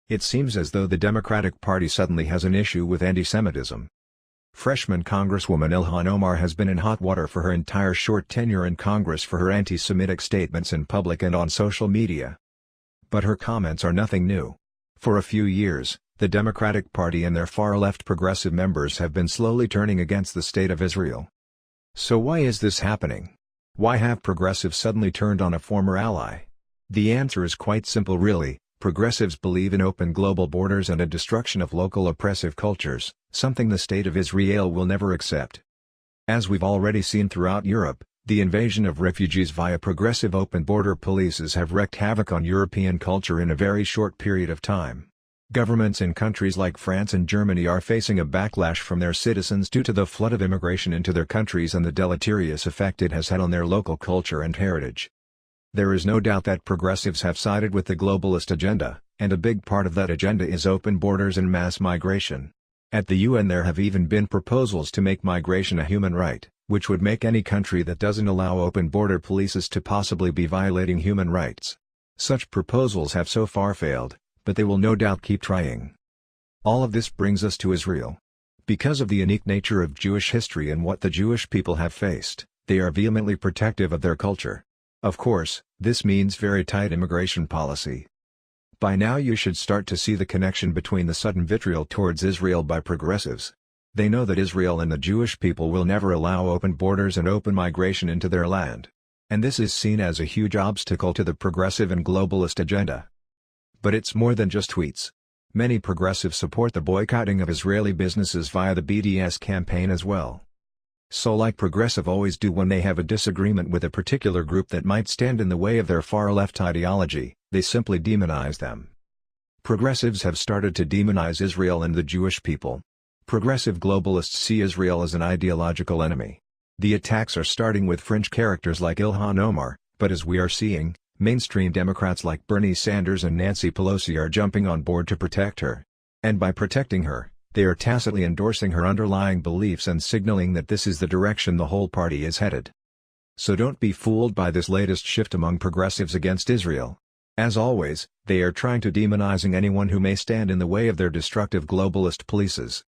It seems as though the Democratic Party suddenly has an issue with anti-Semitism. Freshman Congresswoman Ilhan Omar has been in hot water for her entire short tenure in Congress for her anti-Semitic statements in public and on social media. But her comments are nothing new. For a few years, the Democratic Party and their far-left progressive members have been slowly turning against the state of Israel. So why is this happening? Why have progressives suddenly turned on a former ally? The answer is quite simple really. Progressives believe in open global borders and a destruction of local oppressive cultures, something the state of Israel will never accept. As we've already seen throughout Europe, the invasion of refugees via progressive open border policies have wreaked havoc on European culture in a very short period of time. Governments in countries like France and Germany are facing a backlash from their citizens due to the flood of immigration into their countries and the deleterious effect it has had on their local culture and heritage. There is no doubt that progressives have sided with the globalist agenda, and a big part of that agenda is open borders and mass migration. At the UN there have even been proposals to make migration a human right, which would make any country that doesn't allow open border policies to possibly be violating human rights. Such proposals have so far failed, but they will no doubt keep trying. All of this brings us to Israel. Because of the unique nature of Jewish history and what the Jewish people have faced, they are vehemently protective of their culture. Of course, this means very tight immigration policy. By now you should start to see the connection between the sudden vitriol towards Israel by progressives. They know that Israel and the Jewish people will never allow open borders and open migration into their land. And this is seen as a huge obstacle to the progressive and globalist agenda. But it's more than just tweets. Many progressives support the boycotting of Israeli businesses via the BDS campaign as well. So like progressive always do when they have a disagreement with a particular group that might stand in the way of their far-left ideology, they simply demonize them. Progressives have started to demonize Israel and the Jewish people. Progressive globalists see Israel as an ideological enemy. The attacks are starting with fringe characters like Ilhan Omar, but as we are seeing, mainstream Democrats like Bernie Sanders and Nancy Pelosi are jumping on board to protect her. And by protecting her, they are tacitly endorsing her underlying beliefs and signaling that this is the direction the whole party is headed. So don't be fooled by this latest shift among progressives against Israel. As always, they are trying to demonizing anyone who may stand in the way of their destructive globalist policies.